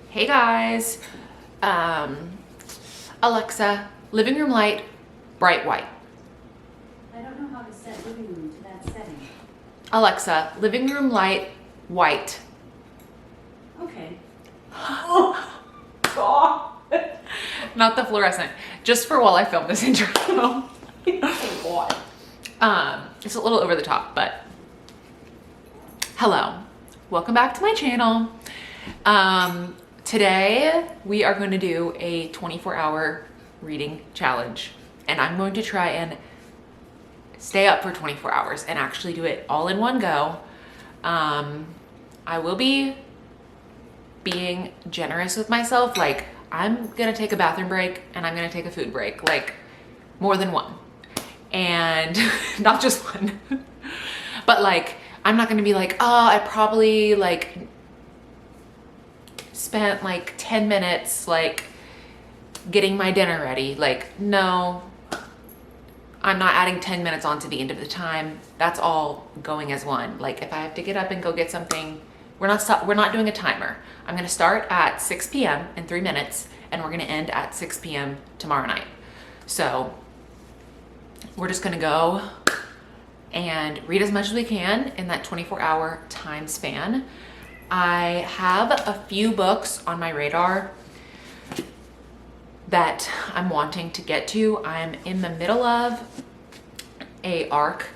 Hey guys, Alexa, living room light, bright white. I don't know how to set living room to that setting. Alexa, living room light, white. Okay. Oh, God. Not the fluorescent, just for while I film this intro. Oh God. It's a little over the top, but hello, welcome back to my channel. Today we are going to do a 24-hour reading challenge, and I'm going to try and stay up for 24 hours and actually do it all in one go. I will be being generous with myself. Like, I'm gonna take a bathroom break and I'm gonna take a food break, like more than one, and not just one. But like, I'm not gonna be like, oh, I probably like spent like 10 minutes like getting my dinner ready. Like, no, I'm not adding 10 minutes on to the end of the time. That's all going as one. Like, if I have to get up and go get something, we're not doing a timer. I'm gonna start at 6 p.m. in 3 minutes, and we're gonna end at 6 p.m. tomorrow night. So we're just gonna go and read as much as we can in that 24-hour time span. I have a few books on my radar that I'm wanting to get to. I'm in the middle of a arc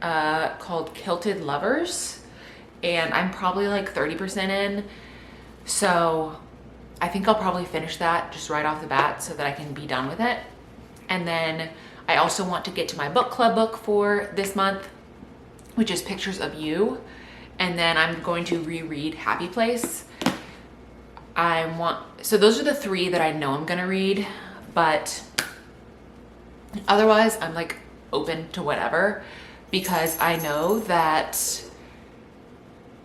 called Kilted Lovers, and I'm probably like 30% in. So I think I'll probably finish that just right off the bat so that I can be done with it. And then I also want to get to my book club book for this month, which is Pictures of You. And then I'm going to reread Happy Place. So those are the three that I know I'm gonna read, but otherwise I'm like open to whatever, because I know that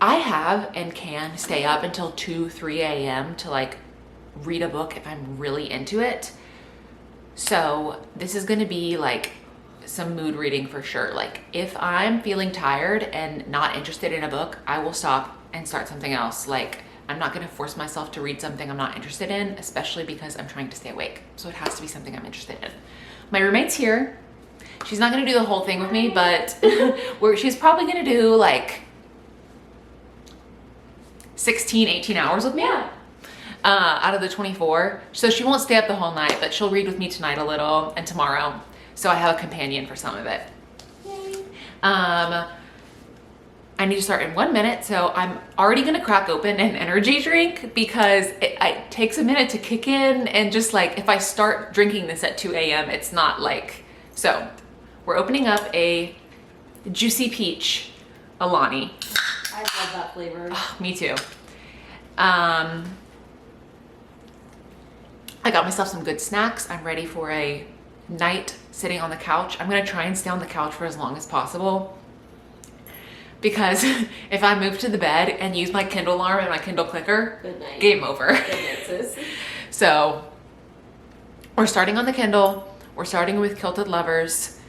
I have and can stay up until 2, 3 a.m. to like read a book if I'm really into it. So this is gonna be like some mood reading for sure. Like, if I'm feeling tired and not interested in a book, I will stop and start something else. Like, I'm not gonna force myself to read something I'm not interested in, especially because I'm trying to stay awake. So it has to be something I'm interested in. My roommate's here. She's not gonna do the whole thing with me, but she's probably gonna do like 16, 18 hours with me. Out of the 24. So she won't stay up the whole night, but she'll read with me tonight a little and tomorrow. So I have a companion for some of it. Yay. I need to start in 1 minute. So I'm already gonna crack open an energy drink because it takes a minute to kick in, and just like, if I start drinking this at 2 a.m., it's not like, so we're opening up a Juicy Peach Alani. I love that flavor. Oh, me too. I got myself some good snacks. I'm ready for a night sitting on the couch. I'm gonna try and stay on the couch for as long as possible, because if I move to the bed and use my Kindle alarm and my Kindle clicker, Good night. game over. Good night, sis. So we're starting on the Kindle. We're starting with Kilted Lovers.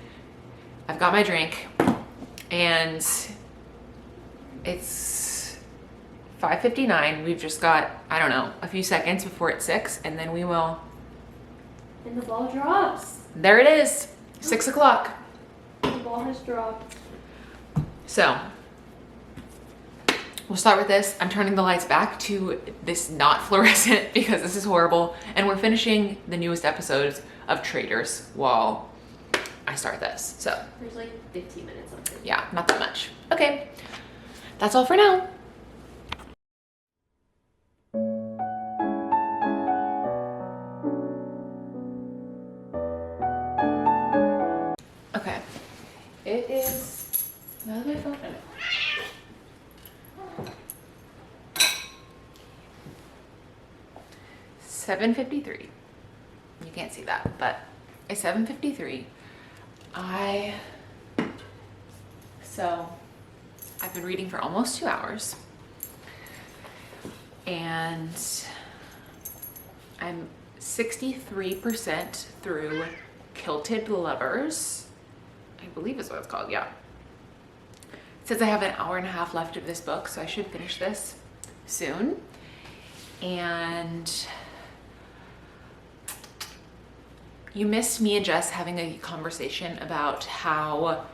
I've got my drink, and it's 5:59. We've just got, I don't know, a few seconds before it's 6, and then we will. And the ball drops. There it is, 6 o'clock. The ball has dropped. So we'll start with this. I'm turning the lights back to this not fluorescent because this is horrible. And we're finishing the newest episodes of Traitors while I start this. So There's like 15 minutes left. yeah, not that much. Okay, that's all for now. Okay, it is, how's my phone? 7:53. You can't see that, but it's 7:53. So I've been reading for almost 2 hours, and I'm 63% through Kilted Lovers, I believe is what it's called, yeah. It says I have an hour and a half left of this book, so I should finish this soon. And you missed me and Jess having a conversation about how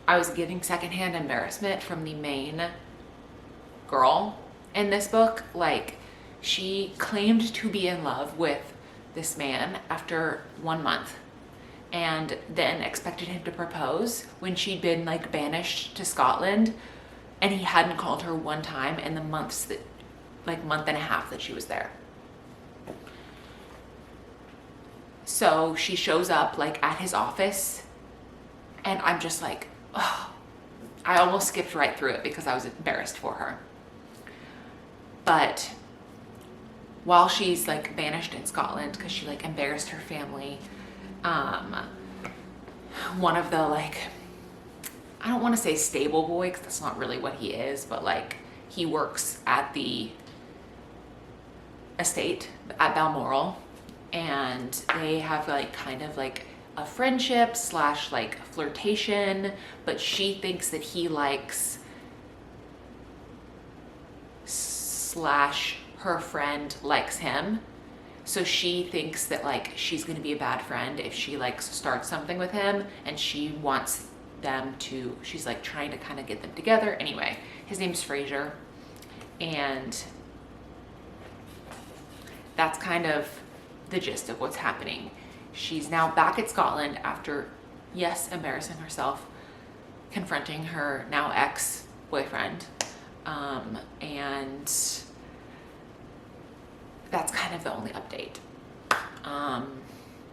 I was getting secondhand embarrassment from the main girl in this book. Like, she claimed to be in love with this man after 1 month and then expected him to propose when she'd been like banished to Scotland, and he hadn't called her one time in the month and a half that she was there. So she shows up like at his office, and I'm just like, oh, I almost skipped right through it because I was embarrassed for her. But while she's like banished in Scotland because she like embarrassed her family, one of the like, I don't want to say stable boy because that's not really what he is, but like he works at the estate at Balmoral, and they have like kind of like a friendship / like flirtation, but she thinks that he likes / her friend likes him. So she thinks that like she's gonna be a bad friend if she like starts something with him, and she wants them to, she's like trying to kind of get them together. Anyway, his name's Fraser, and that's kind of the gist of what's happening. She's now back at Scotland after, yes, embarrassing herself, confronting her now ex-boyfriend, and that's kind of the only update.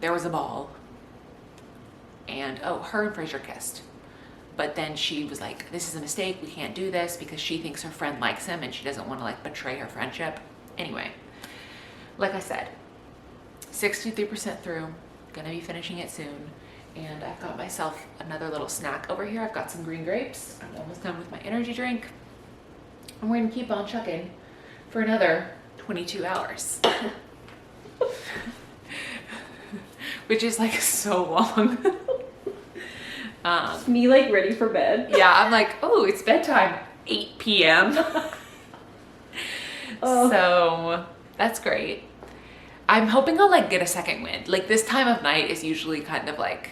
There was a ball, and her and Fraser kissed, but then she was like, this is a mistake, we can't do this, because she thinks her friend likes him and she doesn't want to like betray her friendship. Anyway, like I said, 63% through, gonna be finishing it soon, and I've got myself another little snack over here. I've got some green grapes. I'm almost done with my energy drink, and we're gonna keep on chugging for another 22 hours. Which is like so long. Me like ready for bed. Yeah, I'm like, oh, it's bedtime, 8 p.m. Oh. So that's great. I'm hoping I'll like get a second wind. Like, this time of night is usually kind of like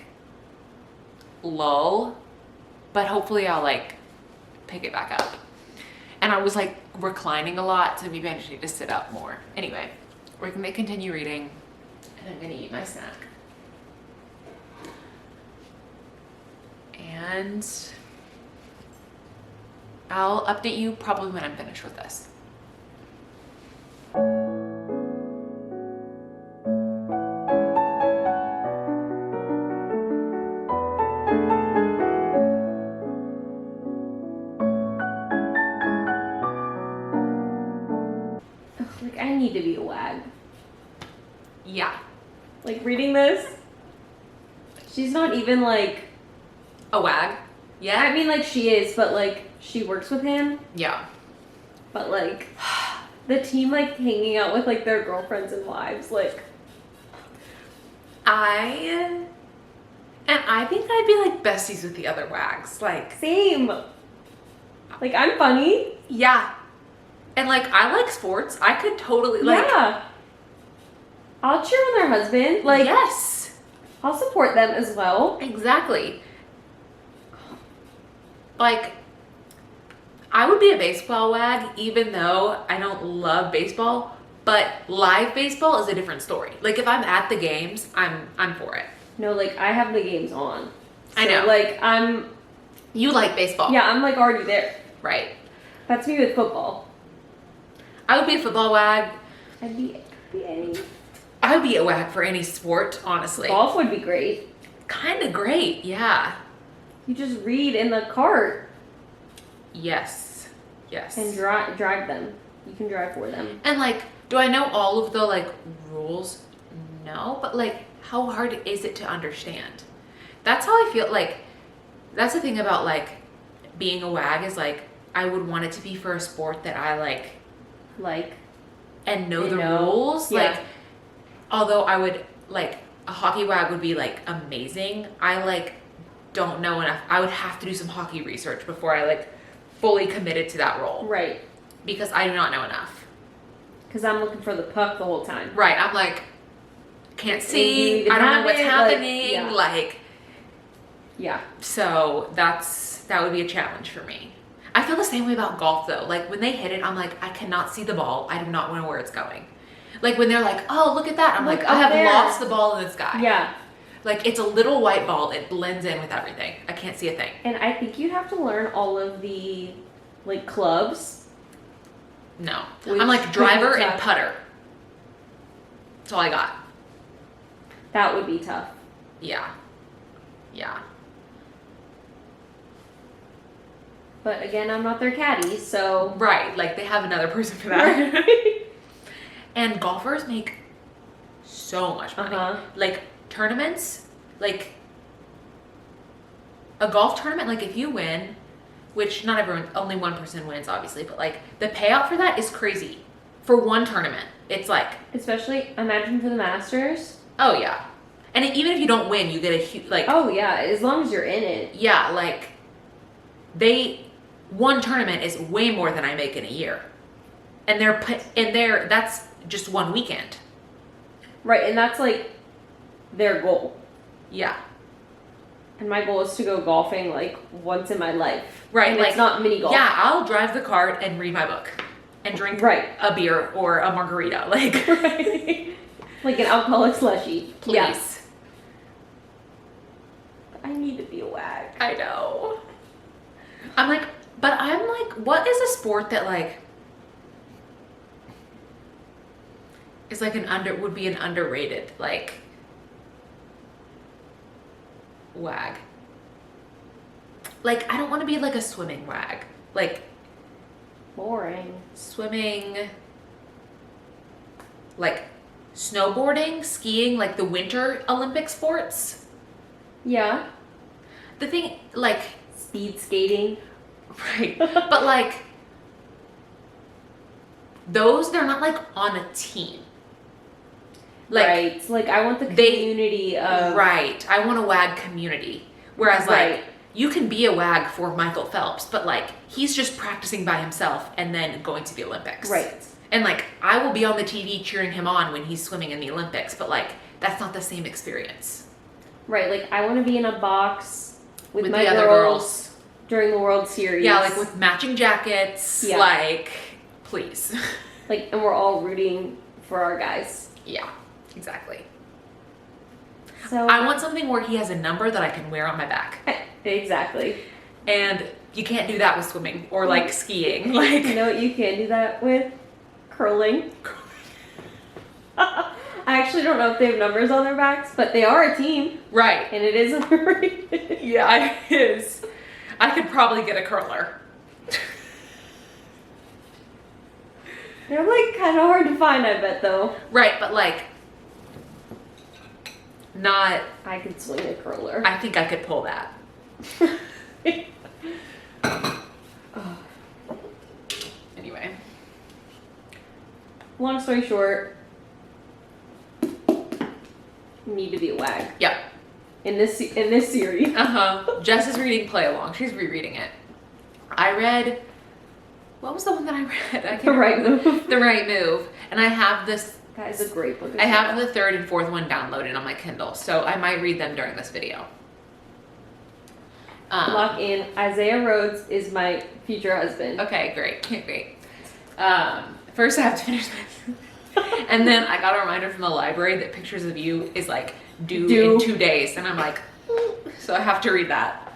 lull, but hopefully I'll like pick it back up. And I was like reclining a lot, so maybe I just need to sit up more. Anyway, we're gonna continue reading, and I'm gonna eat my snack. And I'll update you probably when I'm finished with this. Like, I need to be a wag. Yeah. Like, reading this, she's not even like, A wag? Yeah. I mean, like, she is, but like, she works with him. Yeah. But like, the team like hanging out with like their girlfriends and wives, like, I think I'd be like besties with the other wags. Like, same. Like, I'm funny. yeah. And like, I like sports. I could totally like, Yeah. I'll cheer on their husband. Like, yes, I'll support them as well. exactly. Like, I would be a baseball wag, even though I don't love baseball, but live baseball is a different story. Like, if I'm at the games, I'm for it. No, like, I have the games on. I know. Like, I'm, You like baseball. yeah, I'm like already there. Right. That's me with football. I would be a football wag. I'd be any. I would be a wag for any sport, honestly. Golf would be great. Kind of great, yeah. You just read in the cart Yes. Yes. and drive them. You can drive for them. And like, do I know all of the like rules? No, but like, how hard is it to understand? That's how I feel. Like, that's the thing about like being a wag, is like, I would want it to be for a sport that I like Like, and know You the know, rules. yeah. Like, although I would like, a hockey wag would be like amazing, I like don't know enough. I would have to do some hockey research before I like fully committed to that role. right. because I do not know enough. Because I'm looking for the puck the whole time. Right. I'm like, can't Do you see. even I don't know have what's it? happening. Like, yeah. So that would be a challenge for me. I feel the same way about golf though. Like when they hit it, I'm like, I cannot see the ball. I do not know where it's going. Like when they're like, oh, look at that. I'm Look like, I have there. lost the ball in the sky. Yeah. Like it's a little white ball. It blends in with everything. I can't see a thing. And I think you'd have to learn all of the like clubs. No. Which I'm like could be driver and tough. putter. That's all I got. That would be tough. Yeah. Yeah. But again, I'm not their caddy, so. Right. Like they have another person for that. And golfers make so much money. Like tournaments, like a golf tournament, like if you win, which not everyone, only one person wins obviously, but like the payout for that is crazy. For one tournament, it's like, Especially, imagine for the Masters. oh yeah. And even if you don't win, you get a huge, like, Oh yeah, as long as you're in it. yeah, like one tournament is way more than I make in a year. And that's just one weekend. Right, and that's like their goal. Yeah. And my goal is to go golfing like once in my life. Right, And like it's not mini golf. yeah, I'll drive the cart and read my book and drink Right. a beer or a margarita. Like, Right. Like an alcoholic slushie. please. Yeah. I need to be a wag. I know. I'm like, what is a sport that like is like would be an underrated like wag? Like I don't want to be like a swimming wag. Like Boring. swimming, like snowboarding, skiing, like the winter Olympic sports. Yeah. The thing, like, Speed skating. right, but like those, they're not like on a team. Like, right. Like I want the they- community of. right, I want a wag community. Whereas like Right. you can be a wag for Michael Phelps, but like he's just practicing by himself and then going to the Olympics. Right. And like I will be on the TV cheering him on when he's swimming in the Olympics, but like that's not the same experience Right. Like I want to be in a box with my the other girls during the World Series. Yeah, like with matching jackets. Yeah. Like, please. Like, and we're all rooting for our guys. Yeah, exactly. So I want something where he has a number that I can wear on my back. exactly. And you can't do that with swimming or like skiing. Like, You know what? You can do that with curling. I actually don't know if they have numbers on their backs, but they are a team, right. and it is underrated. Yeah, it is. I could probably get a curler. They're like kind of hard to find, I bet, though. Right, but like, not, I could swing a curler. I think I could pull that. Anyway. Long story short, need to be a wag Yep. in this series. Jess is reading Play Along. She's rereading it. I read, what was the one that I read? I can't The Right remember. Move. The Right Move. And I have this, That is a great book. I have the third and fourth one downloaded on my Kindle, so I might read them during this video. Lock in. Isaiah Rhodes is my future husband. Okay, great, great. First I have to finish this. And then I got a reminder from the library that Pictures of You is like due in 2 days. And I'm like, so I have to read that.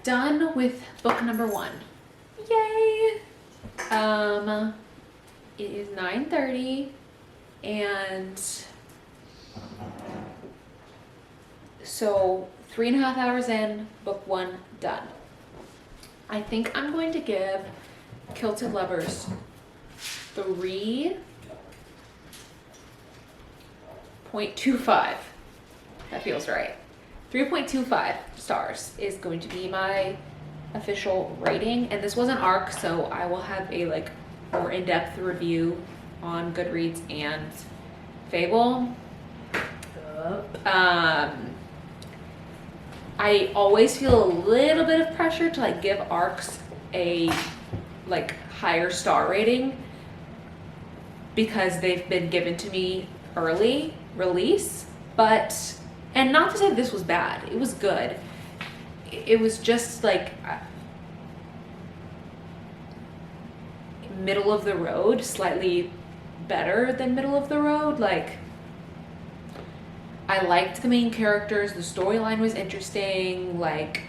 Done with book number 1. Yay! It is 9:30 and so 3.5 hours in, book 1 done. I think I'm going to give Kilted Lovers 3.25. That feels right. 3.25 stars is going to be my official rating, and this was an ARC, so I will have a like more in-depth review on Goodreads and Fable. I always feel a little bit of pressure to like give arcs a like higher star rating because they've been given to me early release, but, and not to say this was bad, it was good. It was just like middle of the road, slightly better than middle of the road. Like, I liked the main characters, the storyline was interesting, like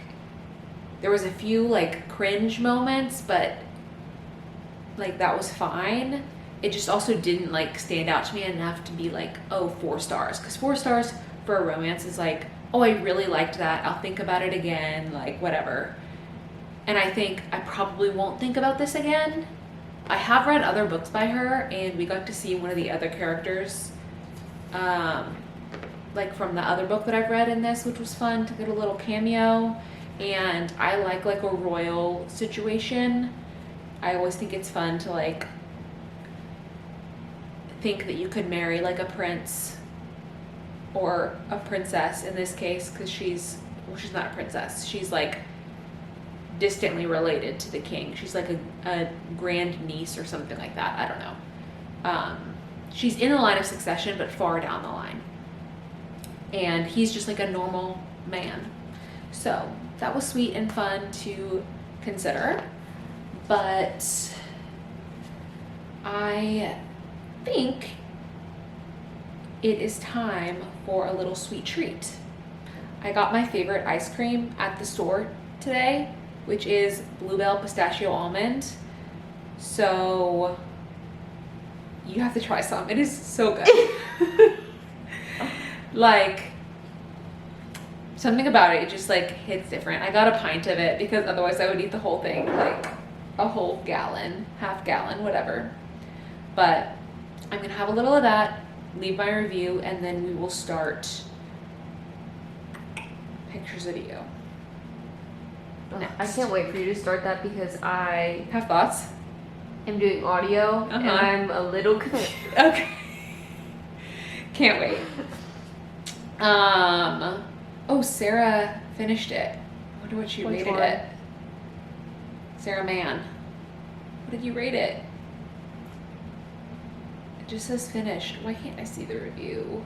there was a few like cringe moments, but like that was fine. It just also didn't like stand out to me enough to be like, oh, 4 stars, because 4 stars for a romance is like, oh, I really liked that, I'll think about it again, like whatever. And I think I probably won't think about this again. I have read other books by her, and we got to see one of the other characters like from the other book that I've read in this, which was fun to get a little cameo. And I like a royal situation. I always think it's fun to like think that you could marry like a prince or a princess in this case, because she's not a princess, she's like distantly related to the king. She's like a grand niece or something like that, I don't know. She's in the line of succession but far down the line, and he's just like a normal man. So that was sweet and fun to consider. But I think it is time for a little sweet treat. I got my favorite ice cream at the store today, which is Bluebell Pistachio Almond. So you have to try some. It is so good. Like, something about it just like hits different. I got a pint of it because otherwise I would eat the whole thing, like a whole gallon, half gallon, whatever. But I'm gonna have a little of that, leave my review, and then we will start pictures of you. Next. I can't wait for you to start that because I Have thoughts? am doing audio and I'm a little confused. Okay. Can't wait. Oh, Sarah finished it. I wonder what she Which rated one? it. Sarah Mann. What did you rate it? It just says finished. Why can't I see the review?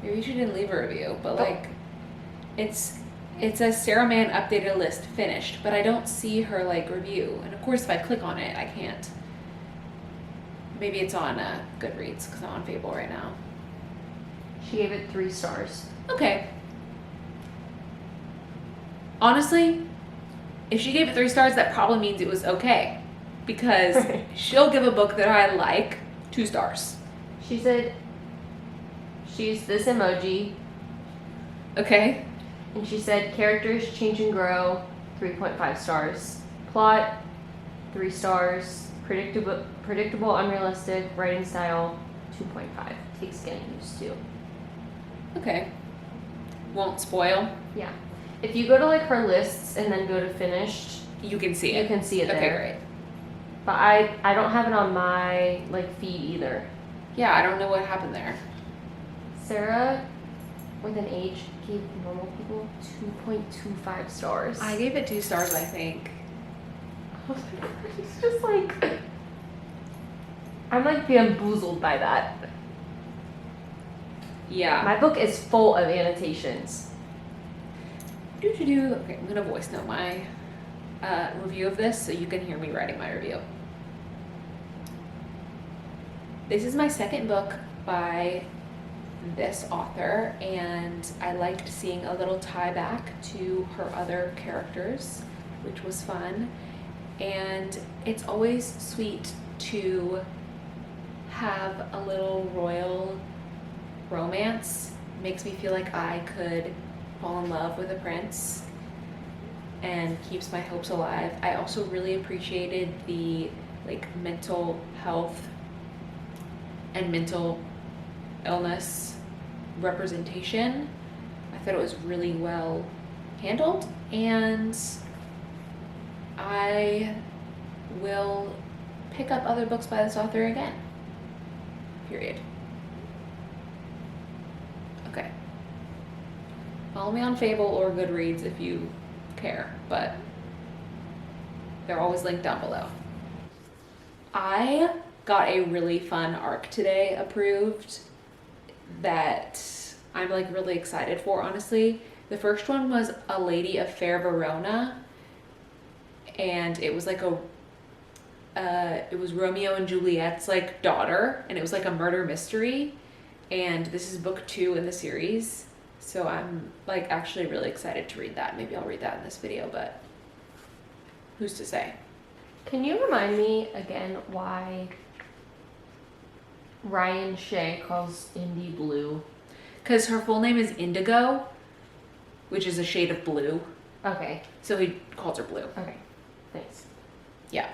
Maybe she didn't leave a review, but like, it says Sarah Mann updated list finished, but I don't see her like review. And of course, if I click on it, I can't. Maybe it's on Goodreads because I'm on Fable right now. She gave it 3 stars. Okay. Honestly, if she gave it 3 stars, that probably means it was okay, because Right. she'll give a book that I like 2 stars. She said she's this emoji, Okay. and she said characters change and grow, 3.5 stars. Plot, 3 stars. Predictable, unrealistic writing style, 2.5. Takes getting used to. Okay. Won't spoil. Yeah. If you go to like her lists and then go to finished, You can see you it. can see it Okay, there. great. But I don't have it on my like feed either. Yeah, I don't know what happened there. Sarah, with an H, gave normal people 2.25 stars. I gave it 2 stars, I think. It's just like, I'm like bamboozled by that. Yeah. My book is full of annotations. Okay, I'm gonna voice note my review of this so you can hear me writing my review. This is my second book by this author, and I liked seeing a little tie back to her other characters, which was fun. And it's always sweet to have a little royal romance. Makes me feel like I could fall in love with a prince, and keeps my hopes alive. I also really appreciated the like mental health and mental illness representation. I thought it was really well handled, and I will pick up other books by this author again. Period. Follow me on Fable or Goodreads if you care, but they're always linked down below. I got a really fun arc today approved that I'm like really excited for, honestly. The first one was A Lady of Fair Verona, and it was like it was Romeo and Juliet's like daughter, and it was like a murder mystery, and this is book 2 in the series, so I'm like actually really excited to read that. Maybe I'll read that in this video, but who's to say? Can you remind me again why Ryan Shea calls Indy blue? Because her full name is Indigo, which is a shade of blue, Okay. so he calls her blue. Okay. Thanks. Yeah.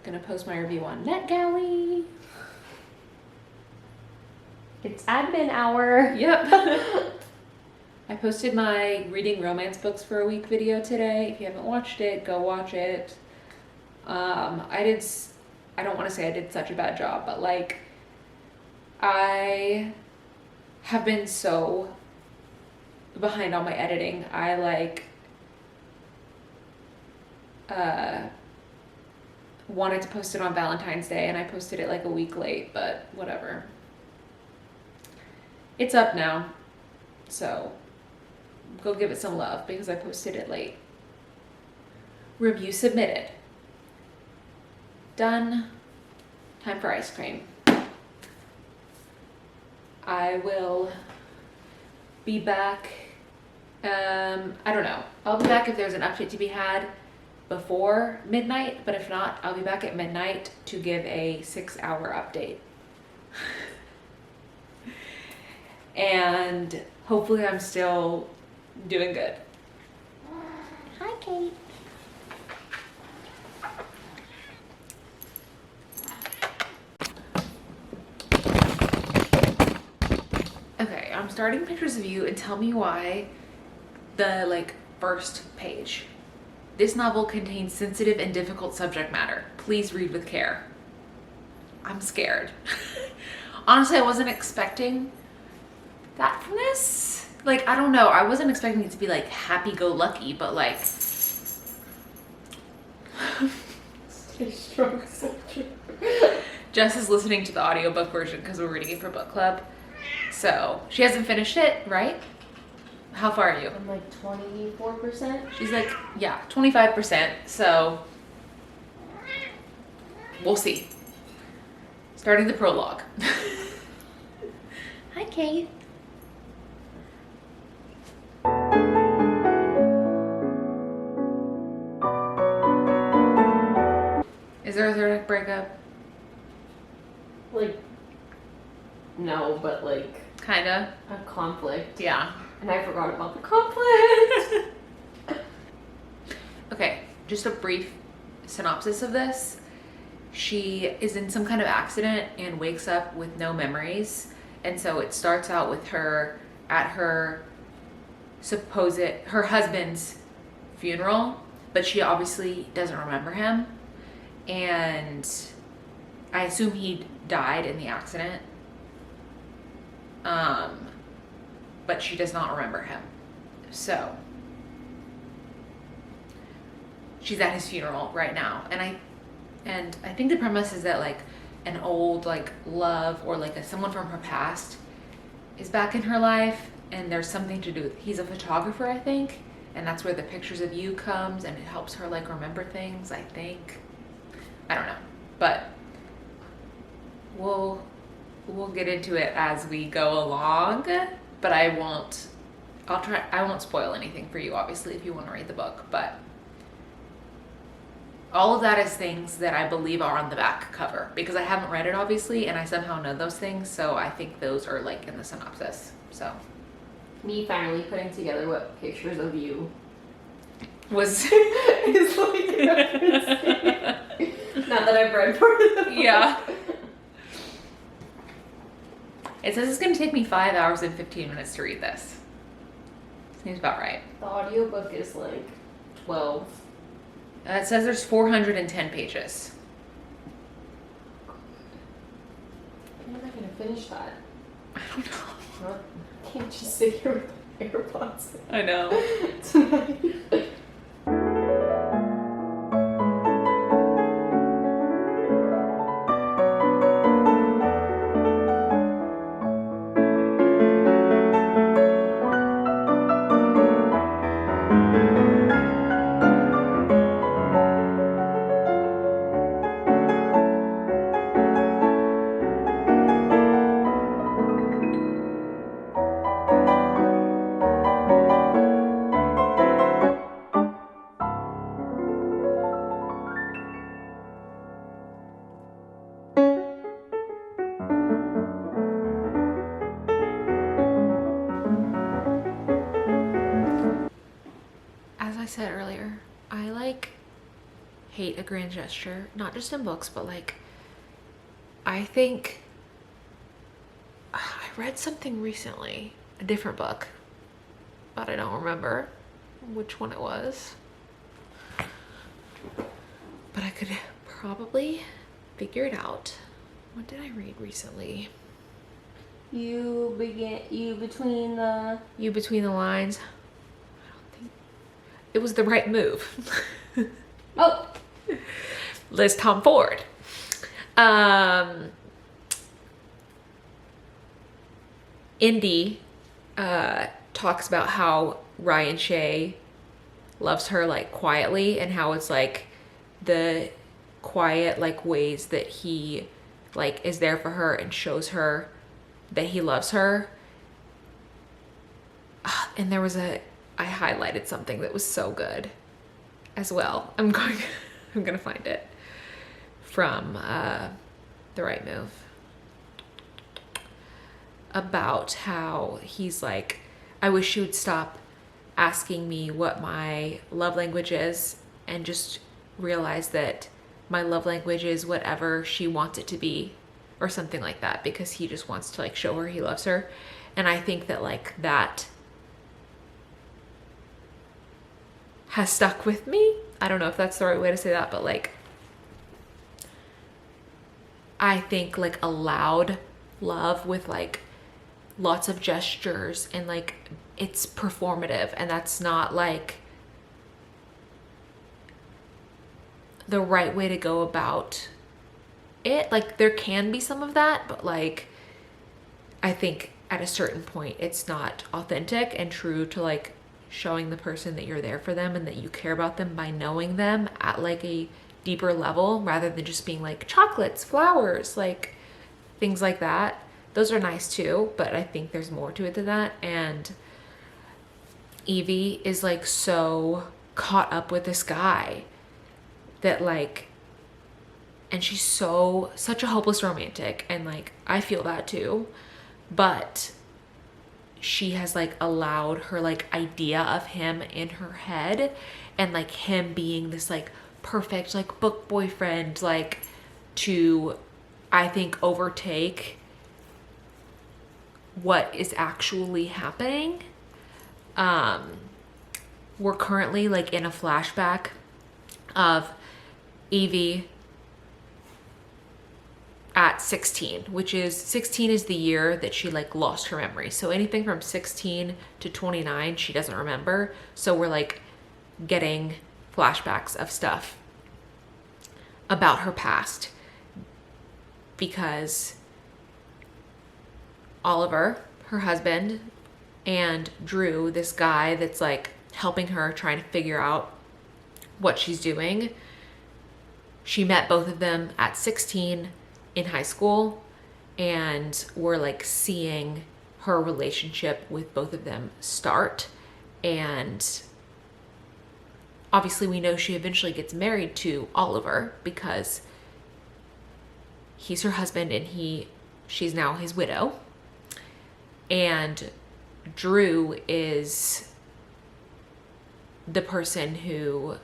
Gonna post my review on NetGalley. It's admin hour. Yep. I posted my reading romance books for a week video today. If you haven't watched it, go watch it. I don't want to say I did such a bad job, but like I have been so behind on my editing. I like wanted to post it on Valentine's Day and I posted it like a week late, but whatever. It's up now, so go give it some love because I posted it late. Review submitted. Done. Time for ice cream. I will be back. I don't know. I'll be back if there's an update to be had before midnight, but if not, I'll be back at midnight to give a 6-hour update. And hopefully I'm still doing good. Hi, Kate. Okay, I'm starting pictures of you, and tell me why the like first page. This novel contains sensitive and difficult subject matter. Please read with care. I'm scared. Honestly, I wasn't expecting that from this. Like, I don't know. I wasn't expecting it to be like happy-go-lucky, but like Stay strong, soldier. Jess is listening to the audiobook version because we're reading it for book club. So she hasn't finished it, right? How far are you? I'm like 24%. She's like, yeah, 25%. So we'll see. Starting the prologue. Hi, Kate. Is there a third breakup? Like, no, but like Kinda. a conflict. Yeah. And I forgot about the conflict. Okay, just a brief synopsis of this. She is in some kind of accident and wakes up with no memories. And so it starts out with her at her husband's funeral, but she obviously doesn't remember him. And I assume he died in the accident. But she does not remember him. So she's at his funeral right now. And I think the premise is that like an old like love or like someone from her past is back in her life, and there's something to do with, he's a photographer, I think, and that's where the pictures of you comes, and it helps her like remember things, I think. I don't know, but we'll get into it as we go along, but I won't spoil anything for you, obviously, if you want to read the book, but all of that is things that I believe are on the back cover, because I haven't read it, obviously, and I somehow know those things, so I think those are like in the synopsis. So Me finally putting together what pictures of you was is like referencing. Not that I've read part of them. yeah. It says it's going to take me 5 hours and 15 minutes to read this. Seems about right. The audiobook is like 12. It says there's 410 pages. When am I going to finish that? I don't know. Well, can't just sit here with AirPods I know. tonight. As I said earlier, I like hate a grand gesture, not just in books, but like I think I read something recently, a different book, but I don't remember which one it was. But I could probably figure it out. What did I read recently? You between the You Between the Lines. I don't think it was The Right Move. oh Liz Tom Ford. Indy talks about how Ryan Shay loves her like quietly, and how it's like the quiet like ways that he like is there for her and shows her that he loves her. And there was I highlighted something that was so good as well. I'm gonna find it from The Right Move, about how he's like, I wish you would stop asking me what my love language is and just realize that my love language is whatever she wants it to be, or something like that, because he just wants to like show her he loves her. And I think that like that has stuck with me. I don't know if that's the right way to say that, but like I think like a loud love with like lots of gestures and like it's performative, and that's not like the right way to go about it. Like there can be some of that, but like I think at a certain point it's not authentic and true to like showing the person that you're there for them and that you care about them by knowing them at like a deeper level, rather than just being like chocolates, flowers, like things like that. Those are nice too, but I think there's more to it than that. And Evie is like so caught up with this guy that like, and she's such a hopeless romantic, and like I feel that too, but she has like allowed her like idea of him in her head, and like him being this like perfect like book boyfriend, like to I think overtake what is actually happening. We're currently like in a flashback of Evie at 16, which is 16 is the year that she like lost her memory. So anything from 16 to 29, she doesn't remember. So we're like getting flashbacks of stuff about her past, because Oliver, her husband, and Drew, this guy that's like helping her trying to figure out what she's doing. She met both of them at 16 in high school, and we're like seeing her relationship with both of them start. And obviously we know she eventually gets married to Oliver because he's her husband and she's now his widow. And Drew is the person who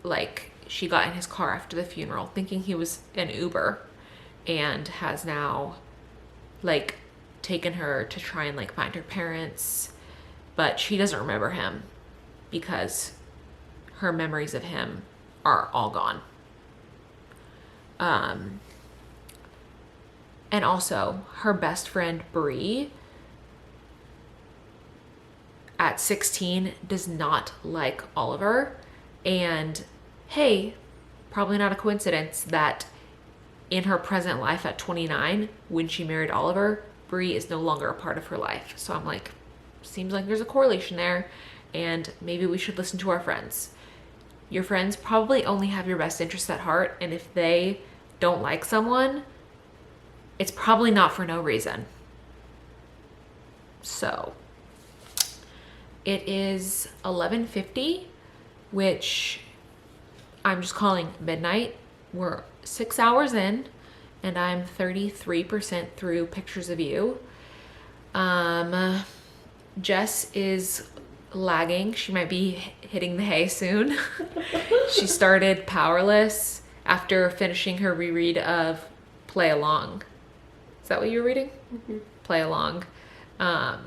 like she got in his car after the funeral thinking he was an Uber, and has now like taken her to try and like find her parents, but she doesn't remember him because her memories of him are all gone. And also, her best friend Bree at 16 does not like Oliver. And hey, probably not a coincidence that in her present life at 29, when she married Oliver, Bree is no longer a part of her life. So I'm like, seems like there's a correlation there, and maybe we should listen to our friends. Your friends probably only have your best interests at heart, and if they don't like someone, it's probably not for no reason. So it is 11:50, which I'm just calling midnight. We're 6 hours in, and I'm 33% through Pictures of You. Jess is lagging. She might be hitting the hay soon. She started Powerless after finishing her reread of Play Along. Is that what you were reading? Mm-hmm. Play Along. No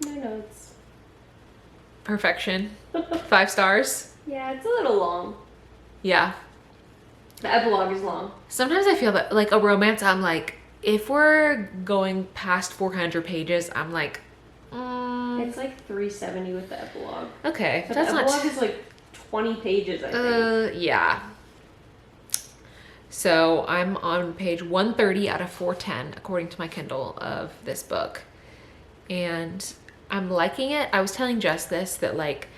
notes. Perfection. 5 stars. Yeah, it's a little long. Yeah. The epilogue is long. Sometimes I feel that, like, a romance, I'm like, if we're going past 400 pages, I'm like, It's like 370 with the epilogue. okay. But That's the not epilogue is like 20 pages, I think. Yeah. So I'm on page 130 out of 410, according to my Kindle, of this book. And I'm liking it. I was telling Jess this, that like,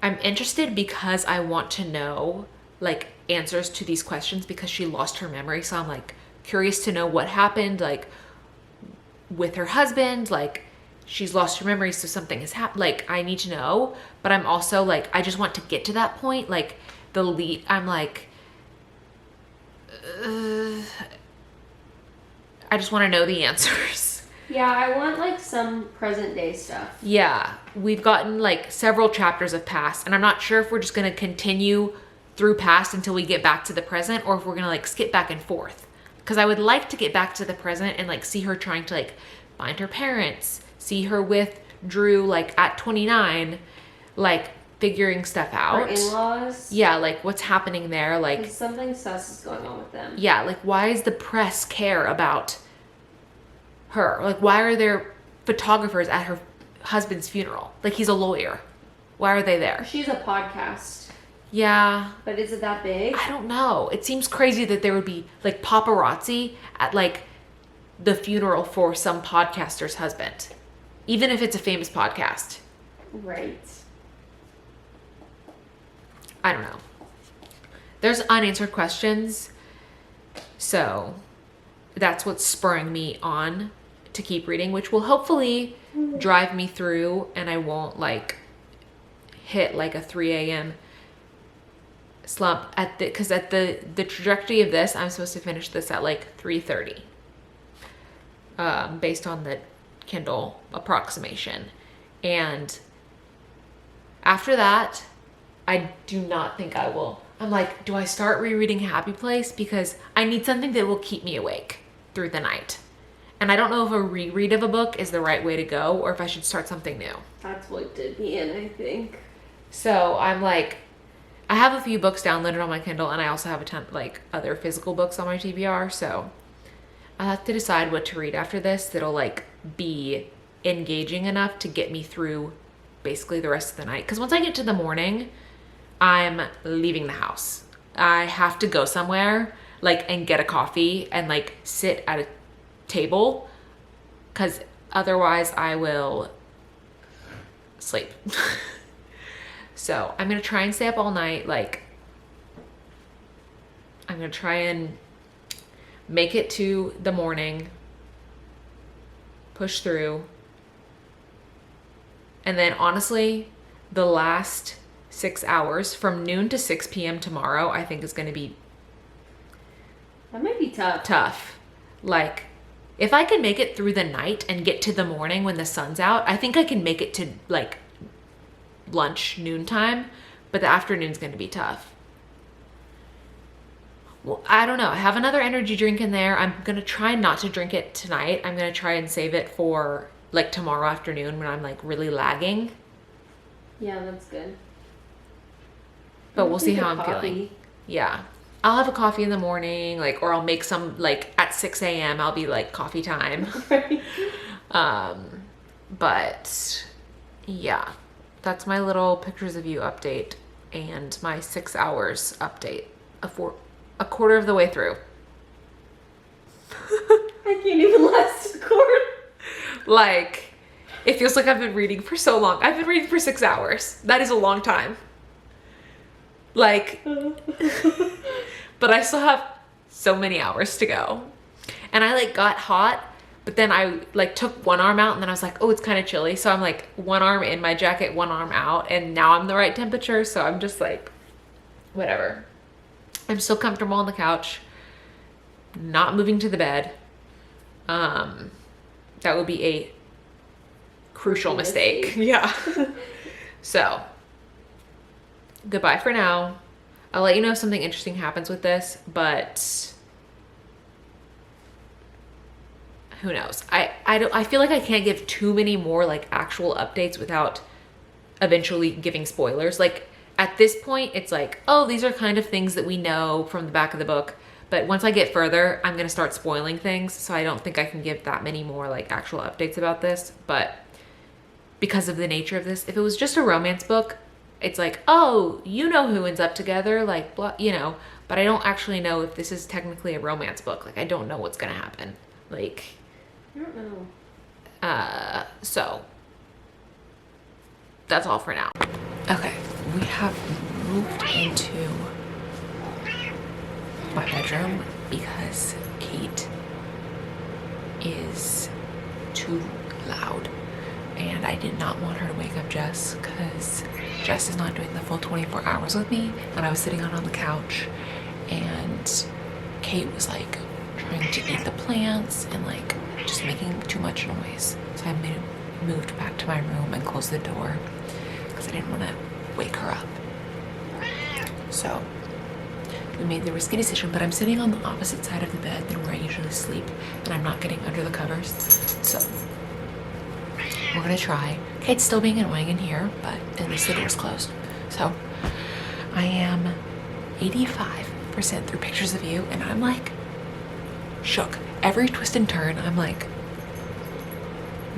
I'm interested because I want to know like answers to these questions because she lost her memory. So I'm like curious to know what happened, like with her husband, like she's lost her memory. So something has happened. Like I need to know, but I'm also like, I just want to get to that point. Like the lead, I'm like, I just want to know the answers. Yeah, I want like some present day stuff. Yeah, we've gotten like several chapters of past, and I'm not sure if we're just going to continue through past until we get back to the present, or if we're going to like skip back and forth. Because I would like to get back to the present and like see her trying to like find her parents, see her with Drew like at 29, like figuring stuff out. Her in-laws. Yeah, like what's happening there, like something sus is going on with them. yeah, like why does the press care about her? Like why are there photographers at her husband's funeral? Like he's a lawyer. Why are they there? She's a podcast. Yeah. But is it that big? I don't know. It seems crazy that there would be like paparazzi at like the funeral for some podcaster's husband. Even if it's a famous podcast. Right. I don't know. There's unanswered questions. So that's what's spurring me on to keep reading, which will hopefully drive me through and I won't like hit like a 3 a.m. slump at the, because at the trajectory of this, I'm supposed to finish this at like 3:30, based on the Kindle approximation. And after that, I do not think I will. I'm like, do I start rereading Happy Place? Because I need something that will keep me awake through the night. And I don't know if a reread of a book is the right way to go or if I should start something new. That's what did me in, I think. So I'm like, I have a few books downloaded on my Kindle and I also have a ton like other physical books on my TBR. So I'll have to decide what to read after this that'll like be engaging enough to get me through basically the rest of the night. Because once I get to the morning, I'm leaving the house. I have to go somewhere like and get a coffee and like sit at a table because otherwise I will sleep. So I'm gonna try and stay up all night. Like I'm gonna try and make it to the morning, push through, and then honestly the last 6 hours from noon to 6 p.m. tomorrow I think is gonna be that might be tough. Like if I can make it through the night and get to the morning when the sun's out, I think I can make it to like lunch, noontime, but the afternoon's gonna be tough. Well, I don't know. I have another energy drink in there. I'm gonna try not to drink it tonight. I'm gonna try and save it for like tomorrow afternoon when I'm like really lagging. Yeah, that's good. But we'll see how I'm feeling. Yeah. I'll have a coffee in the morning, like, or I'll make some, like, at 6 a.m. I'll be like coffee time. Right. But yeah, that's my little pictures of you update and my 6 hours update. A quarter of the way through. I can't even last a quarter. Like, it feels like I've been reading for so long. I've been reading for 6 hours. That is a long time. Like, but I still have so many hours to go. And I like got hot, but then I like took one arm out and then I was like, oh, it's kind of chilly. So I'm like one arm in my jacket, one arm out, and now I'm the right temperature. So I'm just like, whatever. I'm still comfortable on the couch, not moving to the bed. That would be a crucial mistake. Yeah. So goodbye for now. I'll let you know if something interesting happens with this, but who knows? I feel like I can't give too many more like actual updates without eventually giving spoilers. Like at this point, it's like, oh, these are kind of things that we know from the back of the book. But once I get further, I'm going to start spoiling things. So I don't think I can give that many more like actual updates about this. But because of the nature of this, if it was just a romance book, it's like, oh, you know who ends up together, like, blah, you know, but I don't actually know if this is technically a romance book. Like, I don't know what's going to happen. Like, I don't know. So that's all for now. Okay, we have moved into my bedroom because Kate is too loud. And I did not want her to wake up Jess because Jess is not doing the full 24 hours with me. And I was sitting on the couch and Kate was like trying to eat the plants and like just making too much noise. So I moved back to my room and closed the door because I didn't want to wake her up. So we made the risky decision, but I'm sitting on the opposite side of the bed than where I usually sleep and I'm not getting under the covers. So we're gonna try. Kate's still being annoying in here, but at least the door's closed. So I am 85% through pictures of you and I'm like shook. Every twist and turn, I'm like,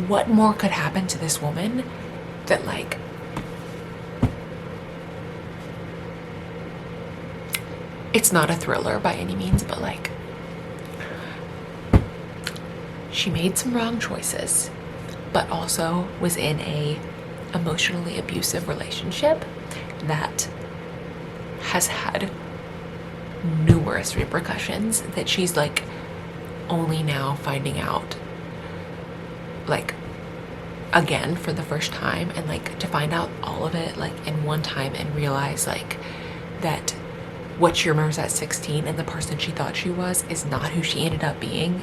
what more could happen to this woman that like, it's not a thriller by any means, but like, she made some wrong choices, but also was in a emotionally abusive relationship that has had numerous repercussions that she's like only now finding out, like again for the first time, and like to find out all of it like in one time and realize like that what she remembers at 16 and the person she thought she was is not who she ended up being,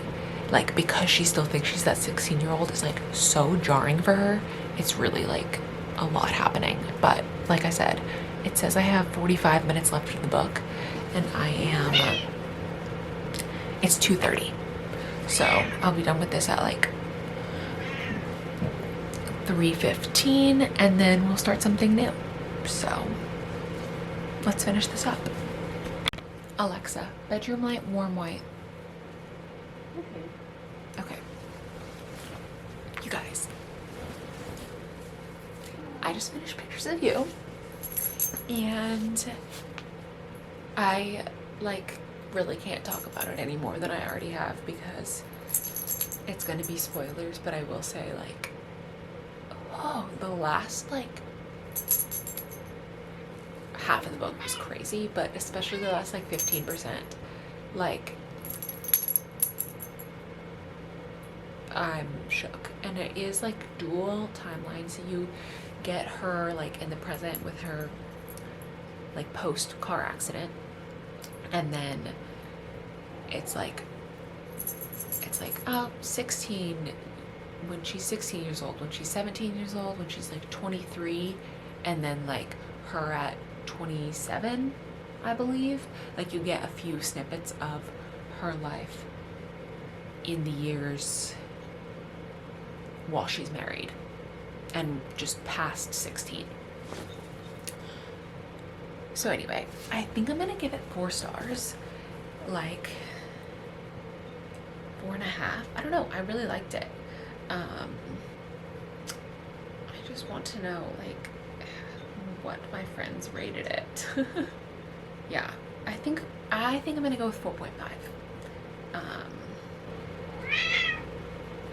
like because she still thinks she's that 16-year-old is like so jarring for her. It's really like a lot happening. But like I said, it says I have 45 minutes left of the book and I am, it's 2:30. So I'll be done with this at like 3:15 and then we'll start something new. So let's finish this up. Alexa, bedroom light, warm white. Okay. You guys, I just finished pictures of you and I like really can't talk about it any more than I already have because it's gonna be spoilers, but I will say like, oh, the last like half of the book was crazy, but especially the last like 15%, like I'm shook. And it is like dual timelines. So you get her like in the present with her like post car accident, and then it's like 16 when she's 16 years old, when she's 17 years old, when she's like 23, and then like her at 27, I believe. Like you get a few snippets of her life in the years while she's married and just past 16. So anyway, I think I'm gonna give it 4 stars, like 4.5. I don't know. I really liked it. I just want to know like what my friends rated it. Yeah, I think I'm gonna go with 4.5.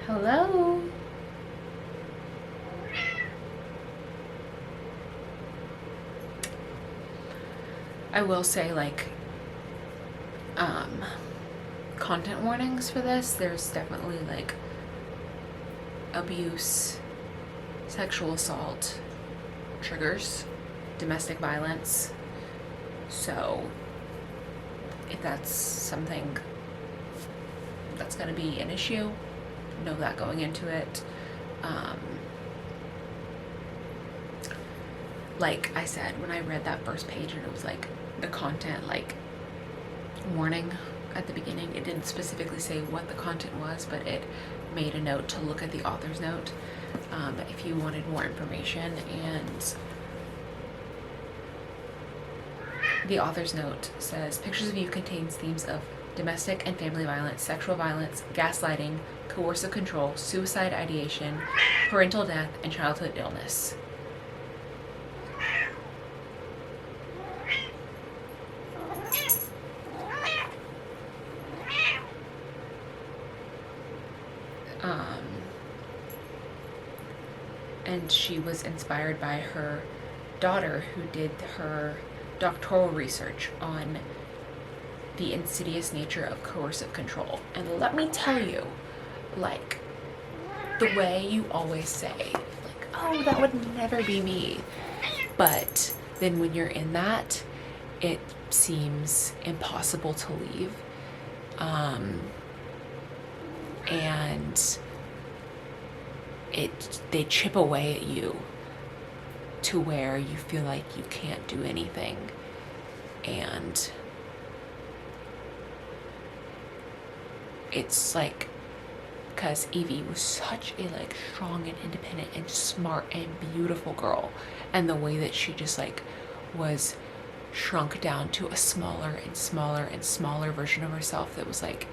Hello. I will say, like, content warnings for this. There's definitely like abuse, sexual assault, triggers, domestic violence. So if that's something that's going to be an issue, know that going into it. Like I said, when I read that first page and it was like the content, like, warning at the beginning, it didn't specifically say what the content was, but it made a note to look at the author's note if you wanted more information. And the author's note says, pictures of you contains themes of domestic and family violence, sexual violence, gaslighting, coercive control, suicide ideation, parental death, and childhood illness. And she was inspired by her daughter, who did her doctoral research on the insidious nature of coercive control. And let me tell you, like, the way you always say, like, oh, that would never be me. But then when you're in that, it seems impossible to leave. And they chip away at you to where you feel like you can't do anything. And it's like, because Evie was such a like strong and independent and smart and beautiful girl, and the way that she just like was shrunk down to a smaller and smaller and smaller version of herself that was like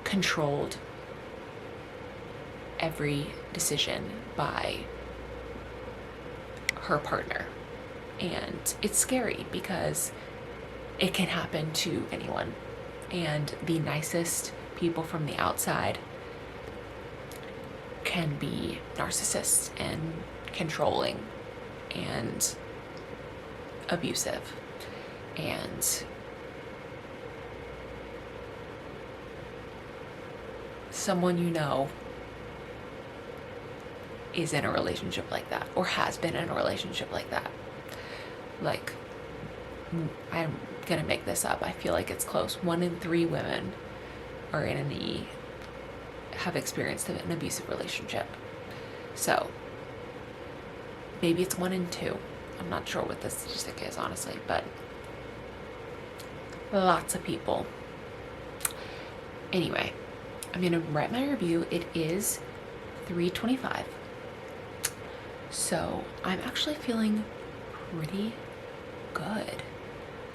controlled every decision by her partner. And it's scary because it can happen to anyone. And the nicest people from the outside can be narcissists and controlling and abusive. And someone you know is in a relationship like that, or has been in a relationship like that. Like, I'm gonna make this up, I feel like it's close. 1 in 3 women are have experienced an abusive relationship. So maybe it's 1 in 2. I'm not sure what the statistic is, honestly, but lots of people. Anyway, I'm gonna write my review. It is 3:25. So I'm actually feeling pretty good.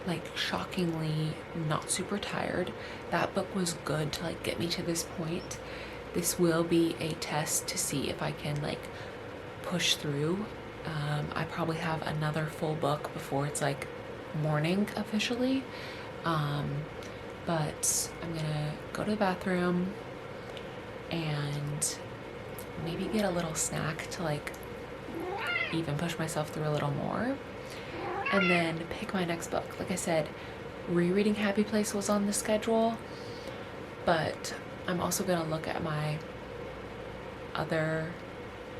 Like, shockingly not super tired. That book was good to like get me to this point. This will be a test to see if I can like push through. I probably have another full book before it's like morning officially. But I'm gonna go to the bathroom and maybe get a little snack to like even push myself through a little more, and then pick my next book. Like I said, rereading Happy Place was on the schedule, but I'm also gonna look at my other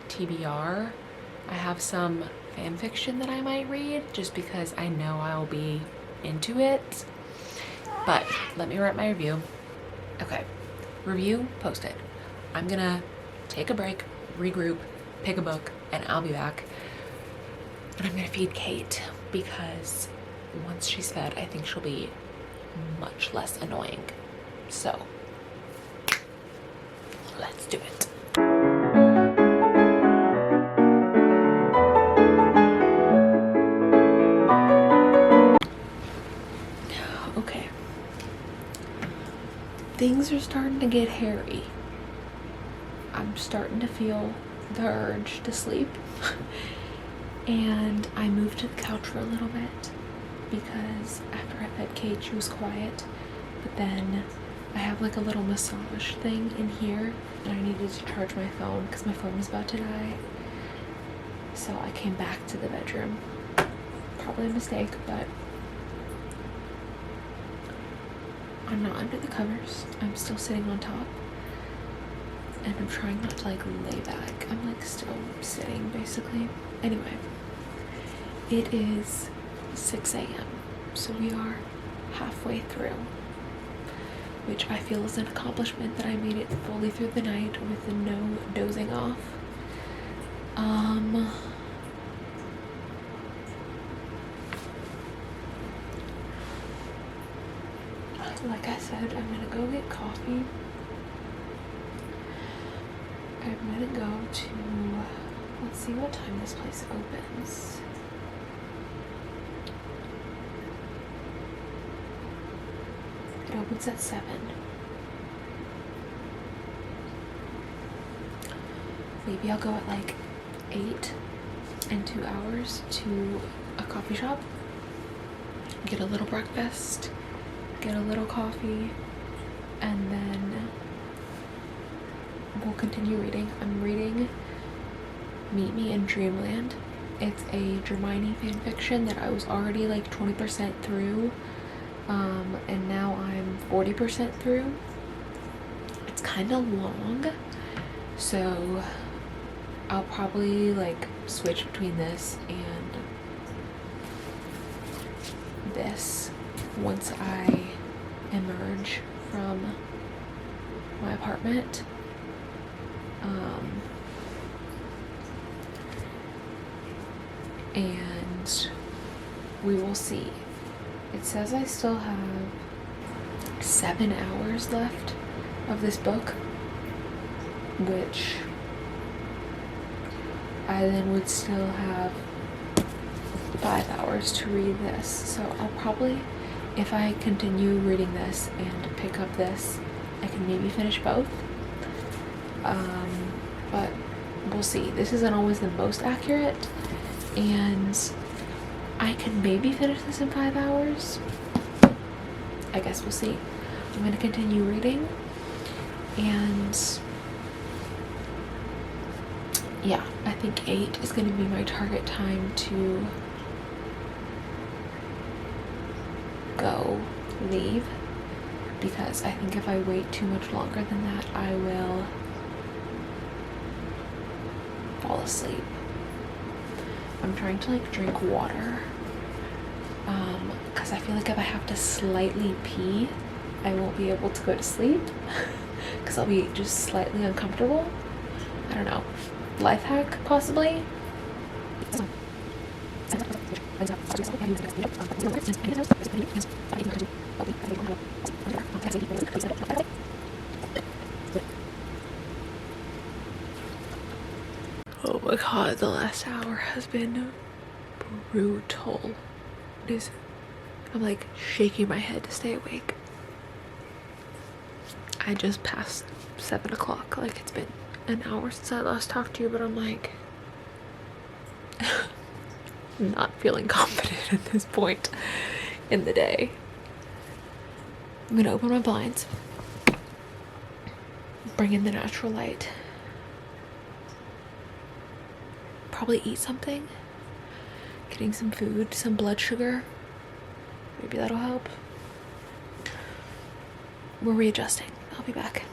TBR. I have some fan fiction that I might read just because I know I'll be into it. But let me write my review. Okay, review posted. I'm gonna take a break, regroup, pick a book, and I'll be back. And I'm gonna feed Kate, because once she's fed, I think she'll be much less annoying. So let's do it. things are starting to get hairy. I'm starting to feel the urge to sleep. And I moved to the couch for a little bit because after I fed Kate, she was quiet. But then I have like a little massage thing in here, and I needed to charge my phone because my phone was about to die. So I came back to the bedroom. Probably a mistake, but I'm not under the covers. I'm still sitting on top. And I'm trying not to like lay back. I'm like still sitting basically. Anyway, it is 6 a.m. So we are halfway through, which I feel is an accomplishment that I made it fully through the night with no dozing off. Like I said, I'm gonna go get coffee. I'm gonna go to, let's see what time this place opens. It opens at 7. Maybe I'll go at like 8 in 2 hours to a coffee shop, get a little breakfast, get a little coffee, and then we'll continue reading. I'm reading Meet Me in Dreamland. It's a Hermione fanfiction that I was already like 20% through, and now I'm 40% through. It's kind of long, so I'll probably like switch between this and this once I emerge from my apartment. And we will see. It says I still have 7 hours left of this book, which I then would still have 5 hours to read this. So I'll probably, if I continue reading this and pick up this, I can maybe finish both. But we'll see. This isn't always the most accurate, and I can maybe finish this in 5 hours. I guess we'll see. I'm going to continue reading, and yeah, I think 8 is going to be my target time to leave, because I think if I wait too much longer than that, I will fall asleep. I'm trying to like drink water, because I feel like if I have to slightly pee, I won't be able to go to sleep because I'll be just slightly uncomfortable. I don't know. Life hack, possibly. Oh my god, the last hour has been brutal. I'm like shaking my head to stay awake. I just passed 7 o'clock. Like, it's been an hour since I last talked to you, but I'm like not feeling confident at this point in the day. I'm gonna open my blinds, bring in the natural light, probably eat something, getting some food, some blood sugar. Maybe that'll help. We're readjusting. I'll be back.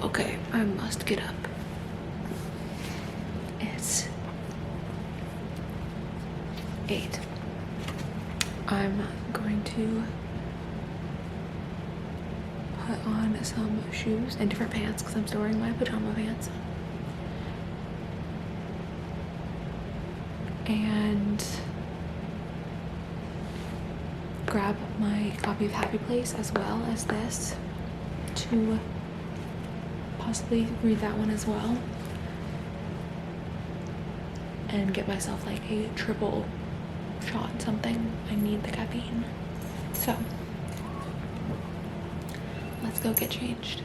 Okay, I must get up. It's 8. I'm going to put on some shoes and different pants because I'm still wearing my pajama pants. And grab my copy of Happy Place as well as this to possibly read that one as well. And get myself like a triple shot something. I need the caffeine. So let's go get changed.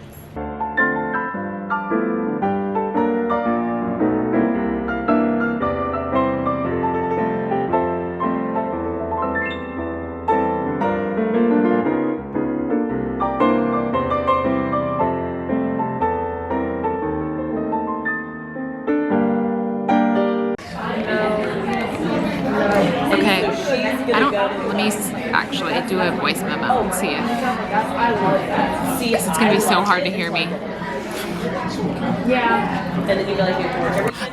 Okay, let me actually do a voice memo and see if, because it's gonna be so hard to hear me.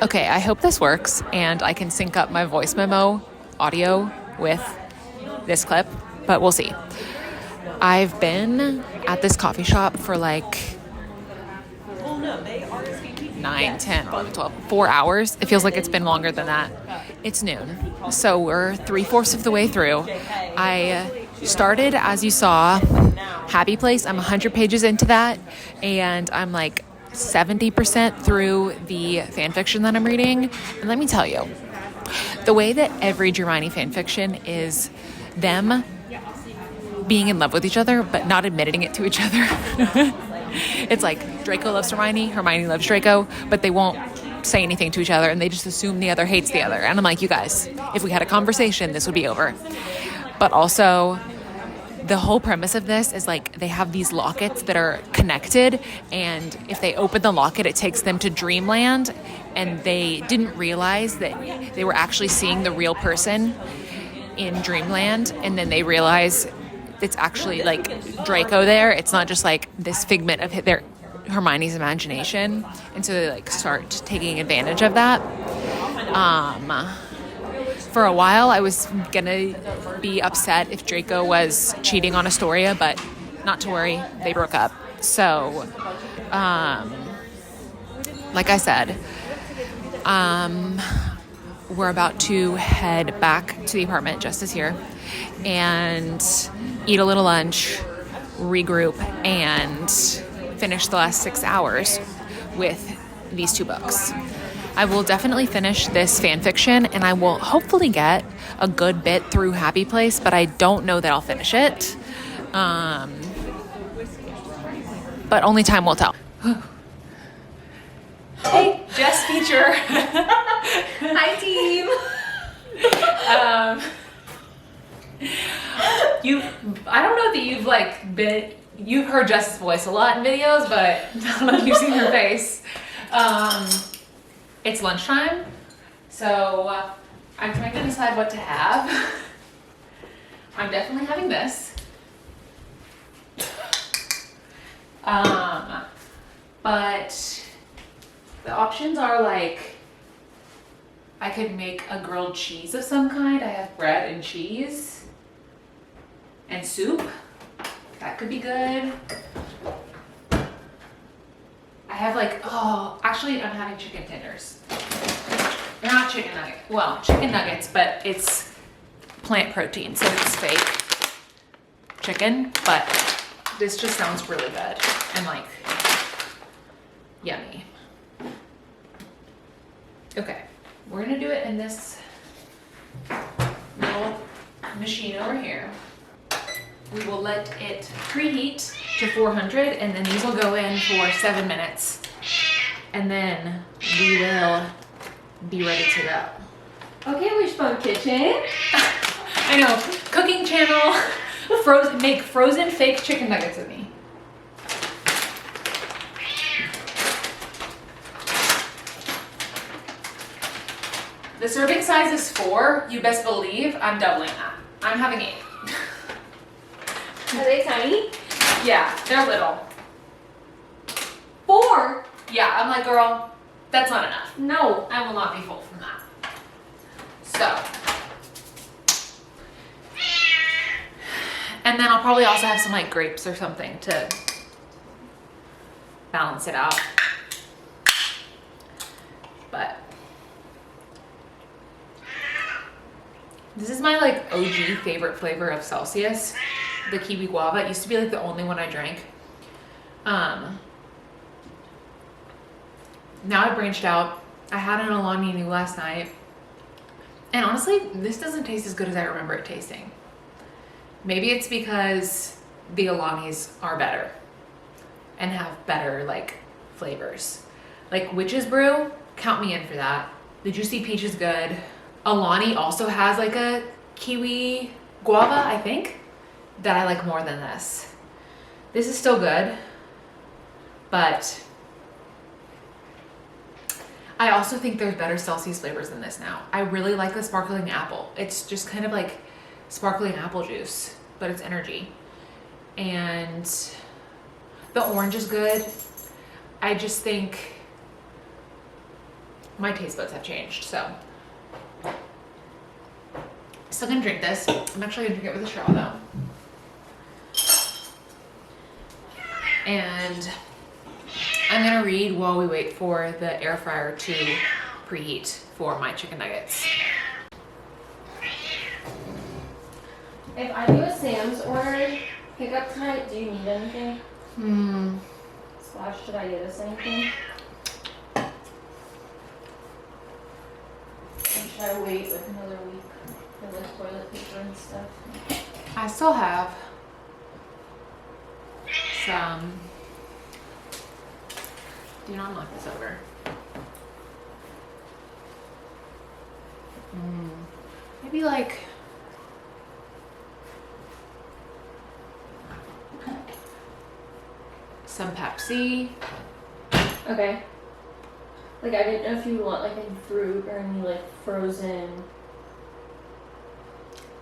Okay, I hope this works and I can sync up my voice memo audio with this clip, but we'll see. I've been at this coffee shop for like 9, 10, 11, 12, 4 hours. It feels like it's been longer than that. It's noon, so we're 3/4 of the way through. I started, as you saw, Happy Place. I'm 100 pages into that, and I'm like 70% through the fan fiction that I'm reading. And let me tell you, the way that every Hermione fan fiction is them being in love with each other, but not admitting it to each other. It's like Draco loves Hermione, Hermione loves Draco, but they won't say anything to each other and they just assume the other hates the other. And I'm like, you guys, if we had a conversation, this would be over. But also, the whole premise of this is like they have these lockets that are connected, and if they open the locket, it takes them to Dreamland, and they didn't realize that they were actually seeing the real person in Dreamland, and then they realize it's actually like Draco there. It's not just like this figment of their Hermione's imagination, and so they like start taking advantage of that. For a while, I was gonna be upset if Draco was cheating on Astoria, but not to worry, they broke up. So, like I said, we're about to head back to the apartment, Jess is here, and eat a little lunch, regroup, and finish the last 6 hours with these 2 books. I will definitely finish this fan fiction, and I will hopefully get a good bit through Happy Place, but I don't know that I'll finish it. But only time will tell. Hey, Jess feature. Hi, team. I don't know that you've heard Jess's voice a lot in videos, but I don't know if you've seen her face. It's lunchtime, so I'm trying to decide what to have. I'm definitely having this. But the options are like, I could make a grilled cheese of some kind. I have bread and cheese and soup. That could be good. I have actually I'm having chicken tenders. They're not chicken nuggets. Well, chicken nuggets, but it's plant protein, so it's fake chicken, but this just sounds really good and like yummy. Okay, we're gonna do it in this little machine over here. We will let it preheat to 400, and then these will go in for 7 minutes, and then we will be ready to go. Okay, Wishbone Kitchen. I know, cooking channel, make frozen fake chicken nuggets with me. The serving size is 4. You best believe I'm doubling that. I'm having 8. Are they tiny? Yeah, they're little. 4? Yeah, I'm like, girl, that's not enough. No. I will not be full from that. So, And then I'll probably also have some like grapes or something to balance it out. But this is my like OG favorite flavor of Celsius, the kiwi guava. It used to be like the only one I drank. Now I branched out. I had an Alani Nu last night. And honestly, this doesn't taste as good as I remember it tasting. Maybe it's because the Alanis are better and have better like flavors. Like Witch's Brew, count me in for that. The Juicy Peach is good. Alani also has like a kiwi guava, I think, that I like more than this. This is still good, but I also think there's better Celsius flavors than this now. I really like the sparkling apple. It's just kind of like sparkling apple juice, but it's energy. And the orange is good. I just think my taste buds have changed, so. Still gonna drink this. I'm actually gonna drink it with a straw though. And I'm gonna read while we wait for the air fryer to preheat for my chicken nuggets. If I do a Sam's order pickup tonight, do you need anything? Slash, should I get us anything? And should I wait like another week for the toilet paper and stuff? I still have some. Do not knock this over. Maybe like some Pepsi. Okay. Like I didn't know if you would want like any fruit or any like frozen.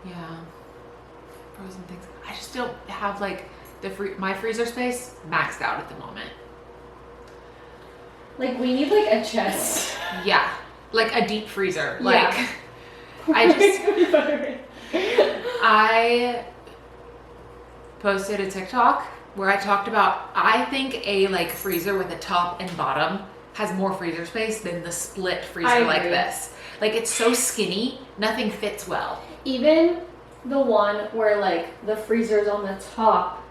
Yeah, frozen things. I just don't have like my freezer space maxed out at the moment. Like we need like a chest. Yeah, like a deep freezer. Yeah. Like I posted a TikTok where I talked about, I think a like freezer with a top and bottom has more freezer space than the split freezer like this. Like it's so skinny, nothing fits well. Even the one where like the freezer's on the top.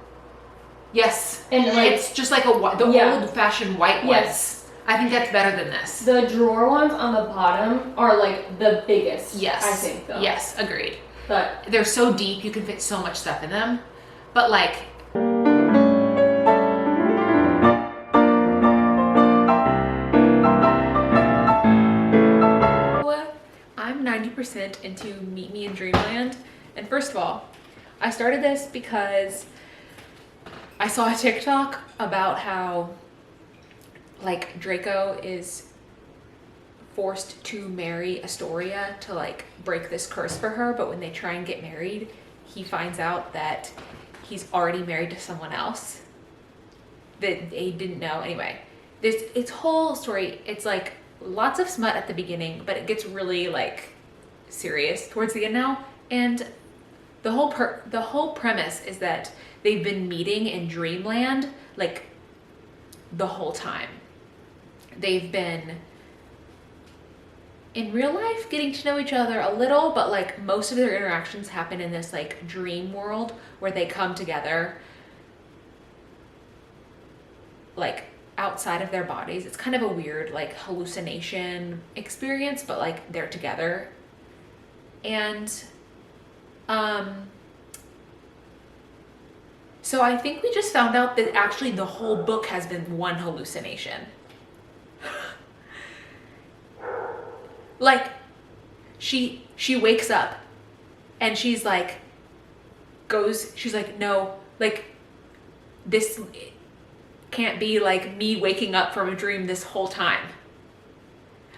Yes, and like it's just like old-fashioned white ones. Yes. I think that's better than this. The drawer ones on the bottom are like the biggest. Yes. I think though. Yes, agreed. But they're so deep, you can fit so much stuff in them. But like, I'm 90% into Meet Me in Dreamland. And first of all, I started this because I saw a TikTok about how like Draco is forced to marry Astoria to like break this curse for her, but when they try and get married, he finds out that he's already married to someone else that they didn't know. Anyway, it's whole story. It's like lots of smut at the beginning, but it gets really like serious towards the end now. And the whole premise is that they've been meeting in Dreamland like the whole time. They've been in real life getting to know each other a little, but like most of their interactions happen in this like dream world where they come together like outside of their bodies. It's kind of a weird like hallucination experience, but like they're together. And so I think we just found out that actually the whole book has been one hallucination. Like she wakes up and she's like no, like this can't be like me waking up from a dream this whole time.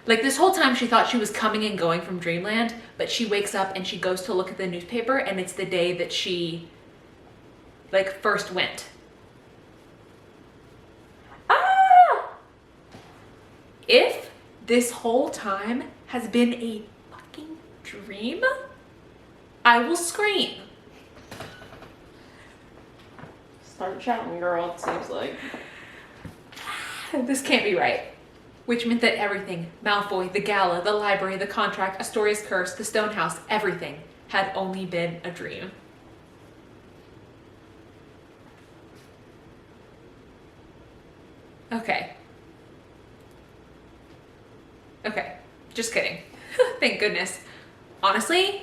Like this whole time she thought she was coming and going from Dreamland, but she wakes up and she goes to look at the newspaper and it's the day that she like first went. If this whole time has been a fucking dream, I will scream. Start shouting, girl, it seems like. This can't be right. Which meant that everything, Malfoy, the gala, the library, the contract, Astoria's curse, the stone house, everything had only been a dream. Okay. Okay, just kidding. Thank goodness. Honestly,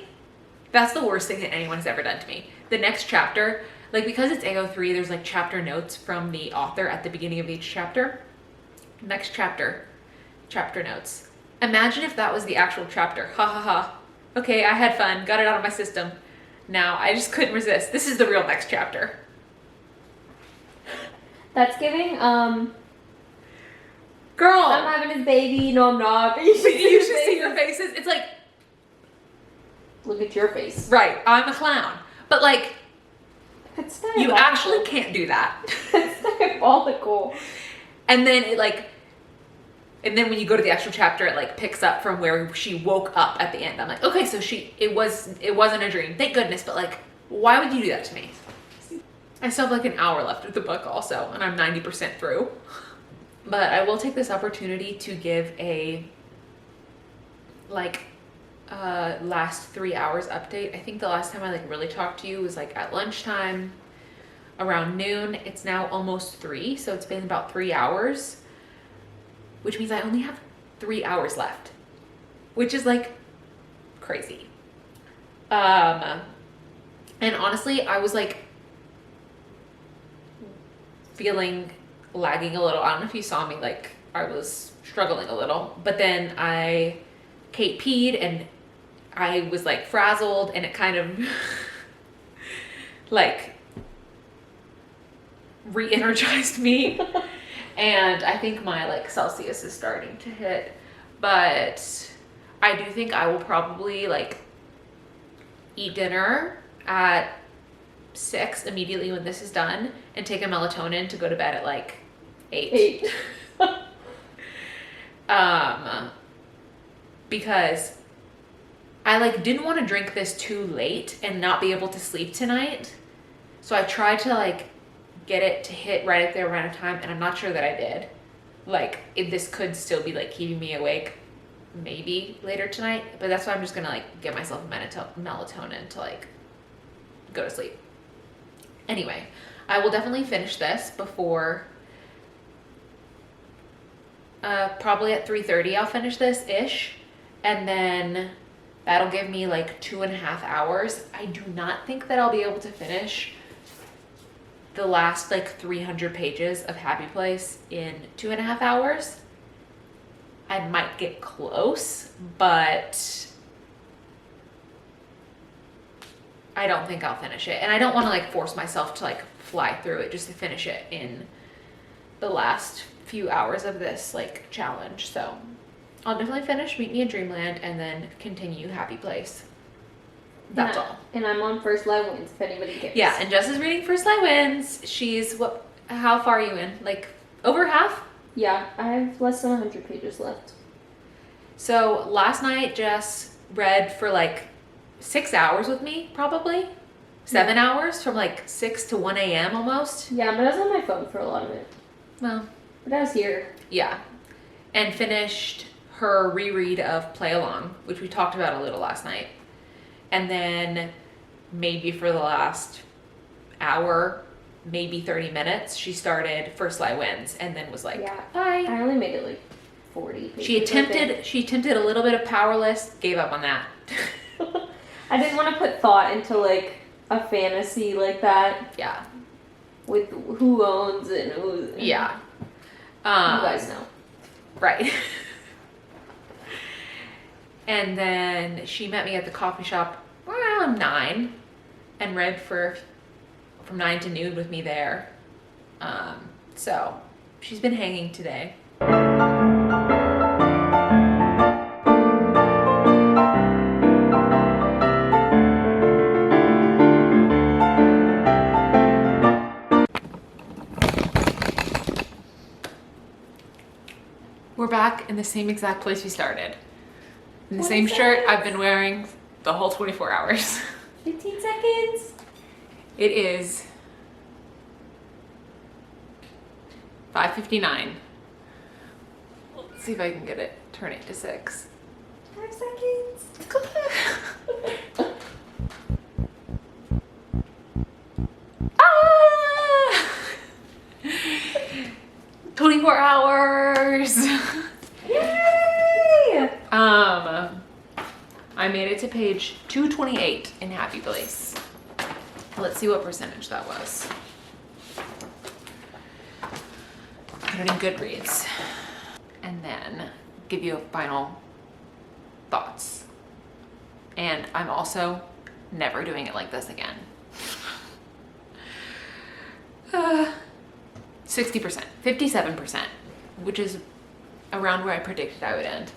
that's the worst thing that anyone's ever done to me. The next chapter, like because it's AO3, there's like chapter notes from the author at the beginning of each chapter. Next chapter, chapter notes. Imagine if that was the actual chapter. Ha ha ha. Okay, I had fun, got it out of my system. Now I just couldn't resist. This is the real next chapter. That's giving, Girl! I'm having his baby. No, I'm not. You should see your faces. It's like, Look at your face. right, I'm a clown. But like, It's you actually can't do that. It's diabolical. And then it like, and then when you go to the actual chapter, it like picks up from where she woke up at the end. I'm like, okay, so it wasn't a dream. Thank goodness. But like, why would you do that to me? I still have like an hour left of the book also, and I'm 90% through. But I will take this opportunity to give a like last 3 hours update. I think the last time I like really talked to you was like at lunchtime around noon. It's now almost 3, so it's been about 3 hours, which means I only have 3 hours left, which is like crazy. And honestly, I was like feeling lagging a little. I don't know if you saw me, like I was struggling a little, but then Kate peed and I was like frazzled, and it kind of like re-energized me. And I think my like Celsius is starting to hit, but I do think I will probably like eat dinner at 6 immediately when this is done and take a melatonin to go to bed at like 8. Because I like didn't want to drink this too late and not be able to sleep tonight. So I tried to like get it to hit right at the amount of time, and I'm not sure that I did. Like this could still be like keeping me awake maybe later tonight, but that's why I'm just gonna like give myself a melatonin to like go to sleep. Anyway, I will definitely finish this before probably at 3:30 I'll finish this ish, and then that'll give me like 2.5 hours. I do not think that I'll be able to finish the last like 300 pages of Happy Place in 2.5 hours. I might get close, but I don't think I'll finish it. And I don't want to like force myself to like fly through it just to finish it in the last few hours of this like challenge. So I'll definitely finish Meet Me in Dreamland and then continue Happy Place. That's all. And I'm on First Live Wins, if anybody cares. Yeah, and Jess is reading First Live Wins. She's how far are you in? Like over half? Yeah, I have less than 100 pages left. So last night Jess read for like 6 hours with me, probably 7 hours, from like 6 to 1 a.m. almost. Yeah, but I was on my phone for a lot of it. Well, but I was here. Yeah, and finished her reread of Play Along, which we talked about a little last night. And then maybe for the last hour, maybe 30 minutes, she started First Light Wins and then was like, yeah, bye. I only made it like 40 pages. She attempted a little bit of Powerless, gave up on that. I didn't want to put thought into like a fantasy like that. Yeah. With who owns it and who's... Yeah. You guys know. Right. And then she met me at the coffee shop around 9 and read from 9 to noon with me there. So she's been hanging today. We're back in the same exact place we started. In the same shirt I've been wearing the whole 24 hours. 15 seconds. It is 5:59. Let's see if I can get it. Turn it to 6. 5 seconds. 24 hours. Yay! I made it to page 228 in Happy Place. Let's see what percentage that was. Put it in Goodreads. And then give you final thoughts. And I'm also never doing it like this again. 60%, 57%, which is around where I predicted I would end.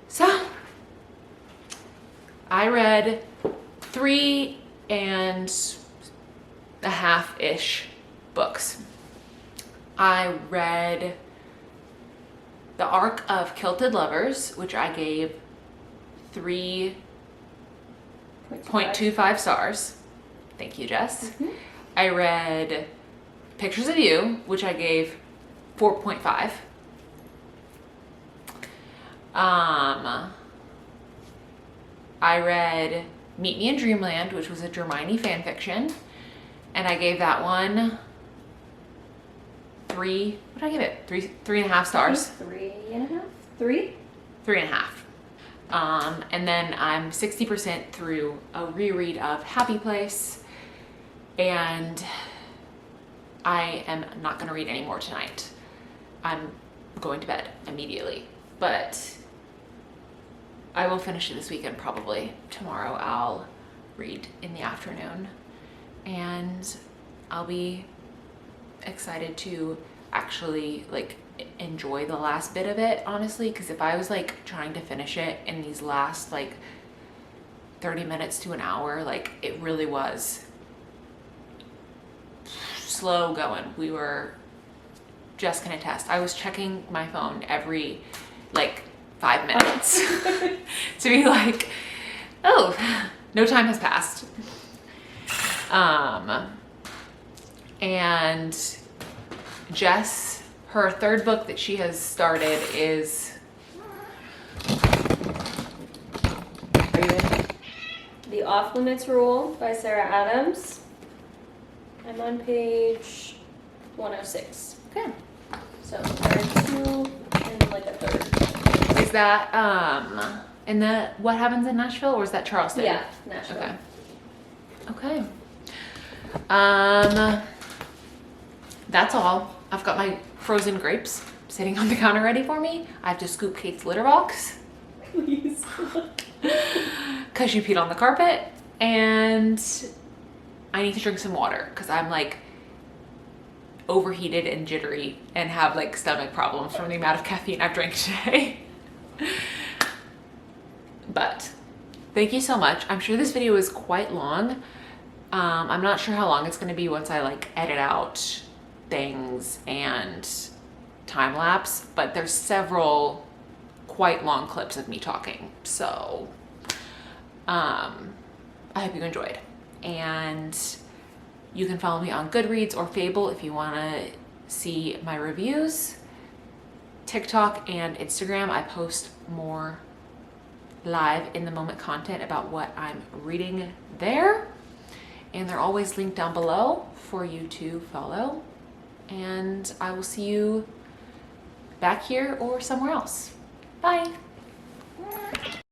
So I read 3.5-ish books. I read The Arc of Kilted Lovers, which I gave 3.25 stars. Thank you, Jess. I read Pictures of You, which I gave 4.5. I read Meet Me in Dreamland, which was a Hermione fan fiction, and I gave that one 3. What did I give it? 3.5 stars. 3.5? 3? 3.5. And then I'm 60% through a reread of Happy Place, and I am not going to read any more tonight. I'm going to bed immediately, but I will finish it this weekend probably. Tomorrow I'll read in the afternoon, and I'll be excited to actually like enjoy the last bit of it, honestly, because if I was like trying to finish it in these last like 30 minutes to an hour, like it really was slow going. We were just gonna test. I was checking my phone every like 5 minutes to be like, oh, no time has passed. And Jess, her third book that she has started is, are you in? The Off Limits Rule by Sarah Adams. I'm on page 106. Okay. So there are 2 and like a third. Is that in the What Happens in Nashville, or is that Charleston? Yeah, Nashville. Okay. That's all. I've got my frozen grapes sitting on the counter ready for me. I have to scoop Kate's litter box. Please. Because she peed on the carpet, and I need to drink some water because I'm like overheated and jittery and have like stomach problems from the amount of caffeine I've drank today. But thank you so much. I'm sure this video is quite long. I'm not sure how long it's going to be once I like edit out things and time lapse, but there's several quite long clips of me talking. So I hope you enjoyed, and you can follow me on Goodreads or Fable if you want to see my reviews. TikTok and Instagram, I post more live in the moment content about what I'm reading there, and they're always linked down below for you to follow. And I will see you back here or somewhere else. Bye.